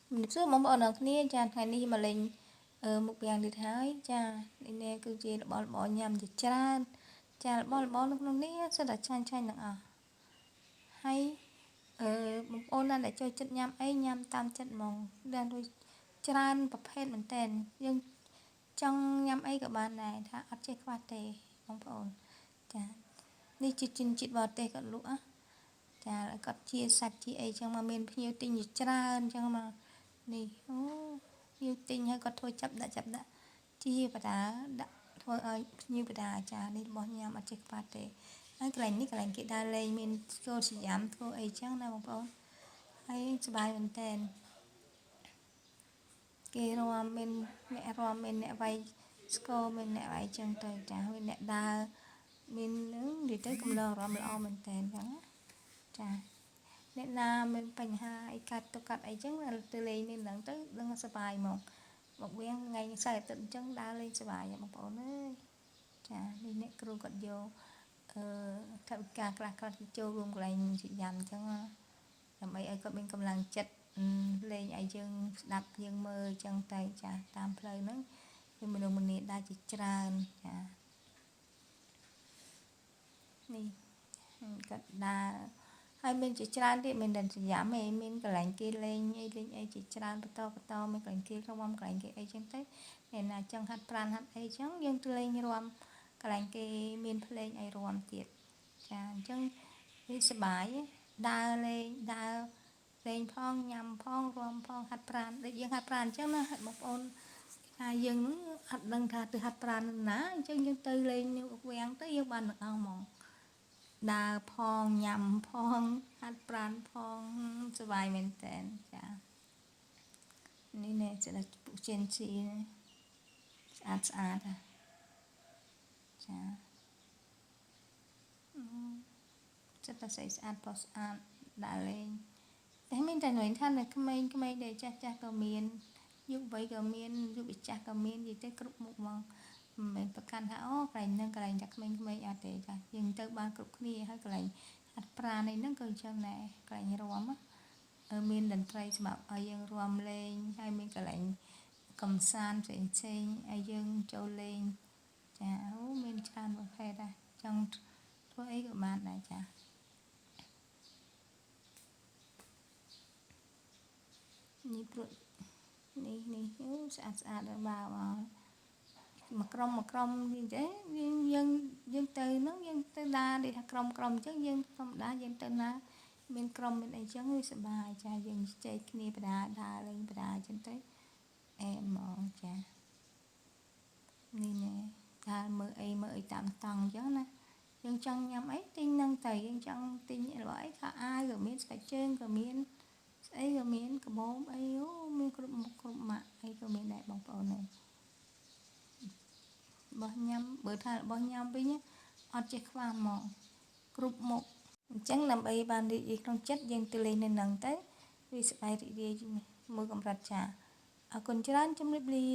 mình xưa mong bọn nó kia cha ngày đi mà lên một bèn đi thái cha nên nè cứ gì bỏ nhầm thì cha bỏ lúc nó nè sao đã chan nặng à hay một ôn đang để chơi chất nhâm ấy nhâm tam chất mong đang đôi chan bập hết mình tên nhưng trong nhâm ấy của bạn này đã ắt chơi qua tề mong bọn cha đi chít vào tề cận lũa cha lại cắt chia sạch chia ấy trong mà mình nhiều tình như chan trong mà này nhiều tình hay có thôi chấp đã chia và đã thôi như bà đã cha đi bỏ nhà mà check phát thế cái lành cái đa lên mình cô chỉ giảm cô ấy chẳng nào không hay bài mình tên cái rồi mình mẹ vay cô mình mẹ vay chân trời cha mình mẹ đa mình đứng đi tới cùng lờ rồi mình o mình tên chẳng cha nên là mình bành hai cắt ấy chẳng là từ lên nên lần tới đừng bài một quen ngày sai tận chân đa lên bài một bộ nữa cha đi nè kêu cất vô thợ cả châu luôn lại chị dành chẳng làm ấy có bên cầm lăng chật lên ấy dương đạp dương mơ chân tay cha tam plei nữa nhưng mình đa chị tràn cha đi cất đa hai bên chị tràn thì mình đừng giảm mình cái lạnh kia lên ấy chị tràn bắt to mình cái lạnh kia không cái lạnh kia ấy chân tay nên là chân hạt pran hạt ấy chẳng dương lên như rùm cái lạnh kia mình lên ấy rùm tiệt cha chân điสบายដើរលេងផងញ៉ាំផងរួមផងហាត់ប្រាណដូចយើងហាត់ប្រាណអញ្ចឹងណាបងប្អូនថាយើងនឹងអត់ដឹងថាទៅហាត់ប្រាណណាអញ្ចឹងយើងទៅលេងនៅវាំងទៅយើងបានទាំងអស់ហ្មងដើរផងញ៉ាំផងហាត់ប្រាណផងសบายមែនតើចានេះនេះจะได้ปุជិនស៊ីស្អាតចាចិត្តតែស្អាតផុសស្អាតដាក់លេងតែមានតែnóiថាក្មេងដែលចាស់ក៏មានយុវវ័យក៏មានយុវចាស់ក៏មាននិយាយទៅគ្រប់មុខហ្មងមិនមែនប្រកាន់ថាអូកន្លែងហ្នឹងកន្លែងតែក្មេងអត់ទេចាយើងទៅបានគ្រប់គ្នាហើយកន្លែងហាត់ប្រាណនេះហ្នឹងក៏អញ្ចឹងដែរកន្លែងរាំមានតន្ត្រីសម្រាប់ឲ្យយើងរាំលេងហើយមានកន្លែងកំសាន្តផ្សេងឲ្យយើងចូលលេងចាអូមានច្រើនប្រភេទដែរចង់ធ្វើអីក៏បានដែរចានេះព្រោះនេះអូស្អាតដល់បាវមកក្រុមវិញទេយើងទៅហ្នឹងយើងទៅដើរនេះថាក្រុមអញ្ចឹងយើងធម្មតាយើងទៅណាមានក្រុមមានអីចឹងវាសប្បាយចាយើងចែកគ្នាបដាដើរលេងបដាអញ្ចឹងទៅអែហ្មងចានេះណែដើរមើលអីតាមតង់អញ្ចឹងណាយើងចង់ញ៉ាំអីទិញហ្នឹងទៅយើងចង់ទិញរបស់អីខោអាវក៏មានស្បែកជើងក៏មានស្អីក៏មានកាបូបអីអូមានគ្រប់មុខគ្រប់ម៉ាក់អីក៏មានដែរបងប្អូនហ្នឹងរបស់ញ៉ាំបើថារបស់ញ៉ាំវិញអត់ចេះខ្វះហ្មងគ្រប់មុខអញ្ចឹងដើម្បីបានរីករាយក្នុងចិត្តយើងទៅលេងនៅហ្នឹងទៅវាសប្បាយរីករាយមួយកម្រិតចាអរគុណច្រើនជម្រាបលា